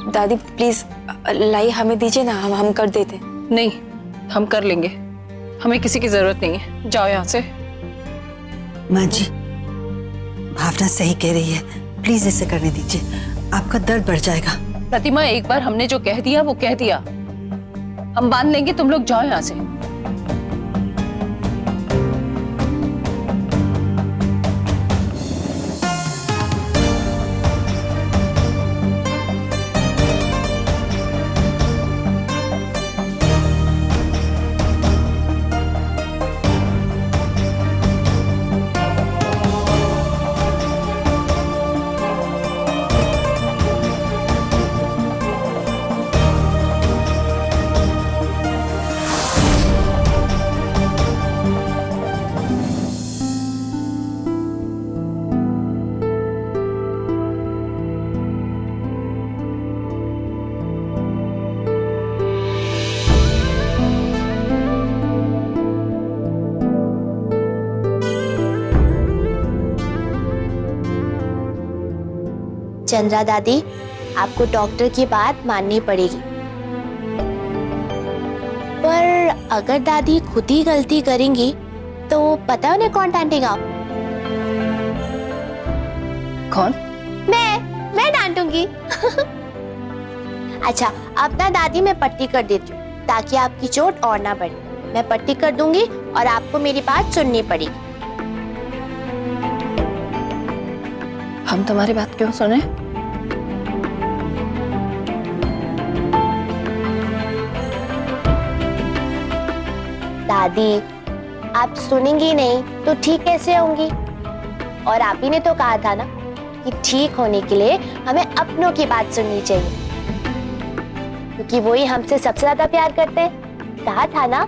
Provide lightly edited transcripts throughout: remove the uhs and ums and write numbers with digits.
दादी प्लीज लाई हमें दीजिए ना, हम कर देते। नहीं, हम कर लेंगे, हमें किसी की जरूरत नहीं है, जाओ यहाँ से। माँ जी, भावना सही कह रही है, प्लीज इसे करने दीजिए, आपका दर्द बढ़ जाएगा। प्रतिमा, एक बार हमने जो कह दिया वो कह दिया, हम बांध लेंगे, तुम लोग जाओ यहाँ से। चंद्रा दादी, आपको डॉक्टर की बात माननी पड़ेगी, पर अगर दादी खुद ही गलती करेंगी तो पता है उन्हें कौन डांटेगा? कौन? मैं डांटूंगी। अच्छा, अब ना दादी मैं पट्टी कर देती हूँ ताकि आपकी चोट और ना बढ़े। मैं पट्टी कर दूंगी और आपको मेरी बात सुननी पड़ेगी। हम तुम्हारी बात क्यों सुने? दादी, आप सुनेंगी नहीं तो ठीक कैसे होंगी? और आप ही ने तो कहा था ना कि ठीक होने के लिए हमें अपनों की बात सुननी चाहिए, क्योंकि वही हमसे सबसे ज्यादा प्यार करते हैं। कहा था ना।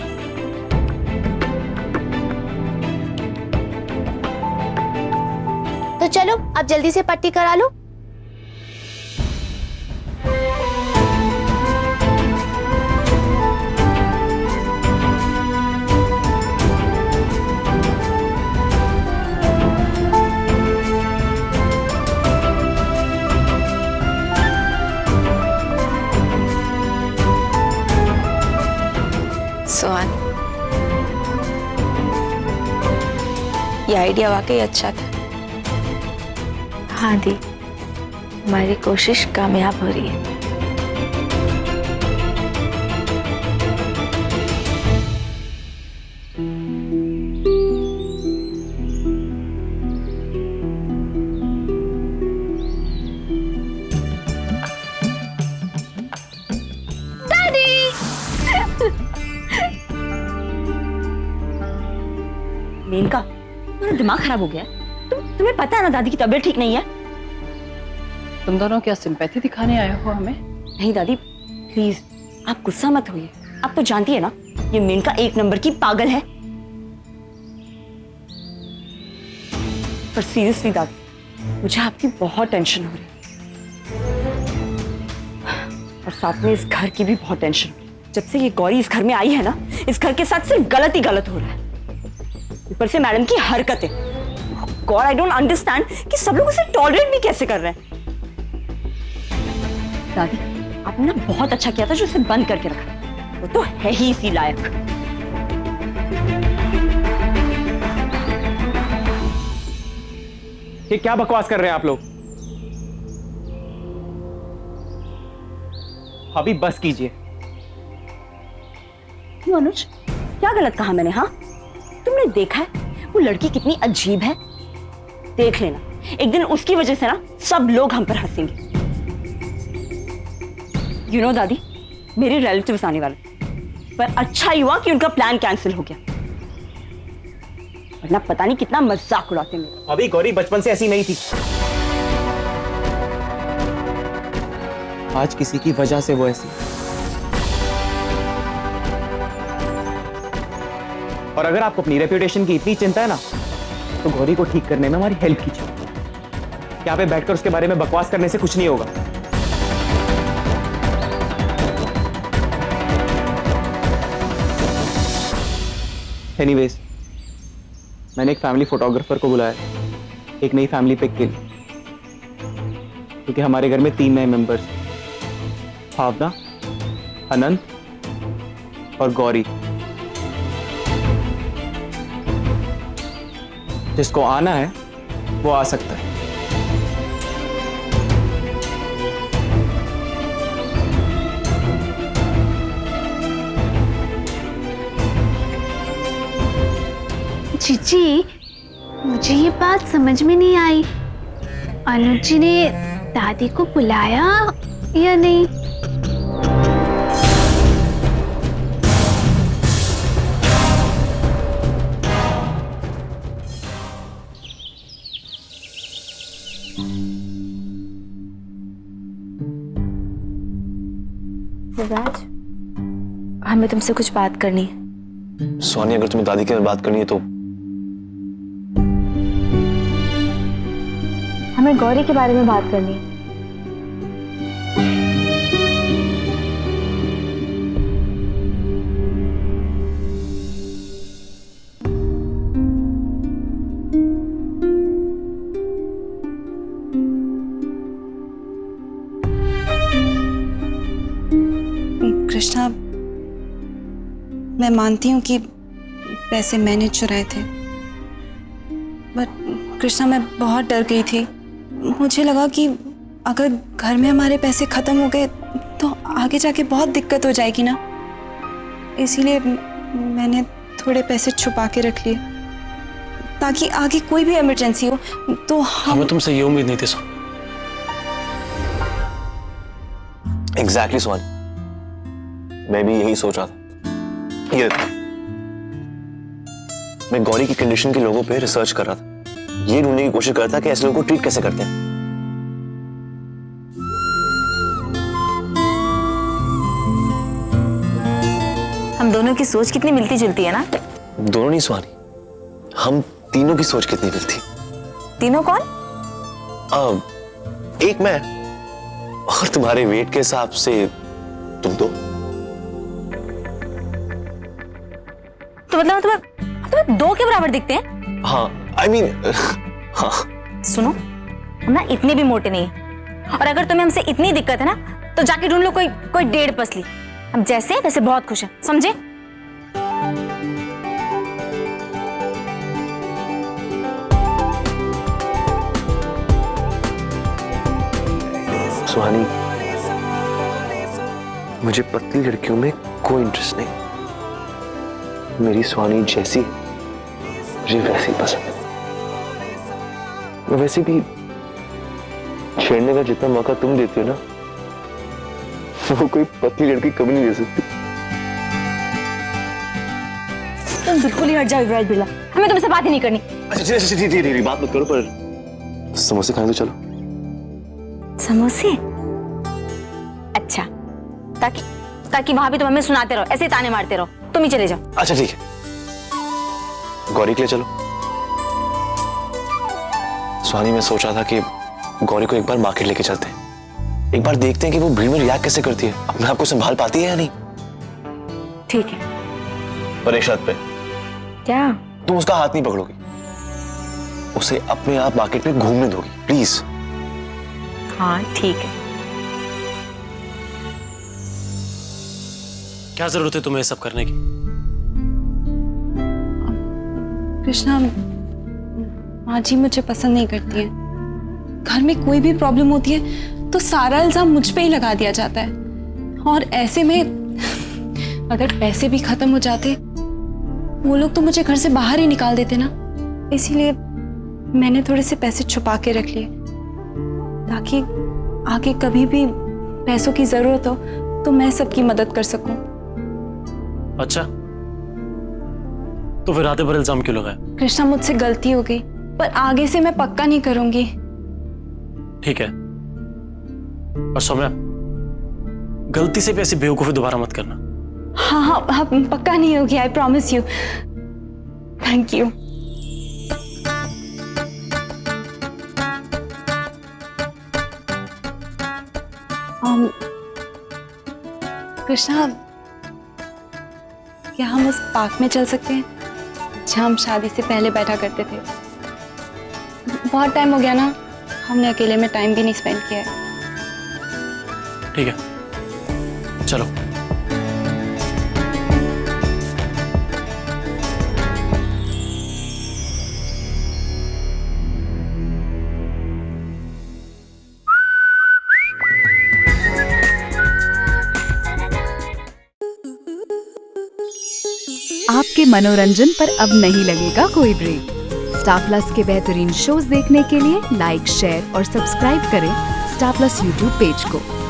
तो चलो अब जल्दी से पट्टी करा लो। सोहान, ये आइडिया वाकई अच्छा था। हाँ दी, हमारी कोशिश कामयाब हो रही है। मेनका, तुम्हारा दिमाग खराब हो गया? तुम्हें पता है ना दादी की तबीयत ठीक नहीं है। तुम दोनों क्या सिंपैथी दिखाने आए हो हमें? नहीं दादी, प्लीज आप गुस्सा मत होइए। आप तो जानती है ना, ये मेनका एक नंबर की पागल है। पर सीरियसली दादी, मुझे आपकी बहुत टेंशन हो रही है, और साथ में इस घर की भी बहुत टेंशन हो रही है। जब से ये गौरी इस घर में आई है ना, इस घर के साथ सिर्फ गलत ही गलत हो रहा है। ऊपर से मैडम की हरकतें, गॉड आई डोंट अंडरस्टैंड कि सब लोग उसे टॉलरेट भी कैसे कर रहे हैं। दादी, आपने ना बहुत अच्छा किया था जो उसे बंद करके रखा, वो तो है ही इसी लायक। ये क्या बकवास कर रहे हैं आप लोग? अभी बस कीजिए। क्यों अनुज, क्या गलत कहा मैंने? हाँ, तुमने देखा है वो लड़की कितनी अजीब है? देख लेना, एक दिन उसकी वजह से ना सब लोग हम पर हंसेंगे। यू नो दादी, मेरे रिलेटिव्स आने वाले, पर अच्छा ही हुआ कि उनका प्लान कैंसिल हो गया, वरना पता नहीं कितना मजाक उड़ाते मेरे। अभी गौरी बचपन से ऐसी नहीं थी, आज किसी की वजह से वो ऐसी। और अगर आपको अपनी रेप्यूटेशन की इतनी चिंता है ना, तो गौरी को ठीक करने में हमारी हेल्प कीजिए। यहाँ पे बैठकर उसके बारे में बकवास करने से कुछ नहीं होगा। एनीवेज, मैंने एक फैमिली फोटोग्राफर को बुलाया, एक नई फैमिली पिक के लिए, क्योंकि हमारे घर में 3 नए मेंबर्स हैं। भावना, अनंत और गौरी। जिसको आना है वो आ सकता है। जीजी, मुझे ये बात समझ में नहीं आई। अनुज जी ने दादी को बुलाया या नहीं? राज, हमें तुमसे कुछ बात करनी है। सोनी, अगर तुम्हें दादी के साथ बात करनी है तो हमें गौरी के बारे में बात करनी है। कृष्णा, मैं मानती हूँ कि पैसे मैंने चुराए थे, बट कृष्णा मैं बहुत डर गई थी। मुझे लगा कि अगर घर में हमारे पैसे खत्म हो गए तो आगे जाके बहुत दिक्कत हो जाएगी ना, इसीलिए मैंने थोड़े पैसे छुपा के रख लिए ताकि आगे कोई भी इमरजेंसी हो तो हमें तुमसे ये उम्मीद नहीं थी सोनी। एग्जैक्टली सोनी, मैं भी यही सोच रहा था। ये मैं गौरी की कंडीशन के लोगों पे रिसर्च कर रहा था, ये ढूंढने की कोशिश कर रहा था कि ऐसे लोगों को ट्रीट कैसे करते हैं। हम दोनों की सोच कितनी मिलती जुलती है ना। दोनों नहीं स्वानी, हम तीनों की सोच कितनी मिलती। तीनों कौन? एक मैं और तुम्हारे वेट के हिसाब से तुम दो। तो मतलब तुम्हें दो के बराबर दिखते हैं? हाँ, I mean, हाँ। सुनो, हम ना इतने भी मोटे नहीं हैं। और अगर तुम्हें हमसे इतनी दिक्कत है ना तो जाके ढूंढ लो कोई 1.5 पसली। हम जैसे वैसे बहुत खुश हैं, समझे? सुहानी, मुझे पतली लड़कियों में कोई इंटरेस्ट नहीं। मेरी सुहानी जैसी मुझे वैसी पसंद है। वैसे भी छेड़ने का जितना मौका तुम देती हो ना, वो कोई पतली लड़की कभी नहीं दे सकती। तुम बिल्कुल ही हट जाओ युवराज बिरला, हमें तुमसे बात ही नहीं करनी। अच्छा ठीक, बात मत करो, पर समोसे खाने तो चलो। समोसे? अच्छा, ताकि वहां भी तुम हमें सुनाते रहो, ऐसे ताने मारते रहो। तुम ही चले जाओ। अच्छा ठीक है, गौरी के लिए चलो। सुहानी, मैं सोच रहा था कि गौरी को एक बार मार्केट लेके चलते हैं, एक बार देखते हैं कि वो भीड़ में रिएक्ट कैसे करती है, अपने आप को संभाल पाती है या नहीं। ठीक है, पर एक शर्त पे। क्या? तुम उसका हाथ नहीं पकड़ोगी, उसे अपने आप मार्केट में घूमने दोगी, प्लीज। हाँ ठीक है। क्या जरूरत है तुम्हें ये सब करने की? कृष्णा, माँ जी मुझे पसंद नहीं करती है। घर में कोई भी प्रॉब्लम होती है तो सारा इल्जाम मुझ पे ही लगा दिया जाता है, और ऐसे में अगर पैसे भी खत्म हो जाते वो लोग तो मुझे घर से बाहर ही निकाल देते ना। इसीलिए मैंने थोड़े से पैसे छुपा के रख लिए ताकि आगे कभी भी पैसों की जरूरत हो तो मैं सबकी मदद कर सकूं। अच्छा, तो फिर रात भर इल्जाम क्यों लगाया? कृष्णा, मुझसे गलती हो गई, पर आगे से मैं पक्का नहीं करूंगी। ठीक है, और सौम्या, गलती से भी ऐसी बेवकूफी दोबारा मत करना। हाँ, पक्का नहीं होगी, I promise you. Thank you. Krishna, क्या हम उस पार्क में चल सकते हैं जहाँ हम शादी से पहले बैठा करते थे? बहुत टाइम हो गया ना, हमने अकेले में टाइम भी नहीं स्पेंड किया है। ठीक है, चलो। आपके मनोरंजन पर अब नहीं लगेगा कोई ब्रेक। स्टार प्लस के बेहतरीन शोज देखने के लिए लाइक, शेयर और सब्सक्राइब करें स्टार प्लस यूट्यूब पेज को।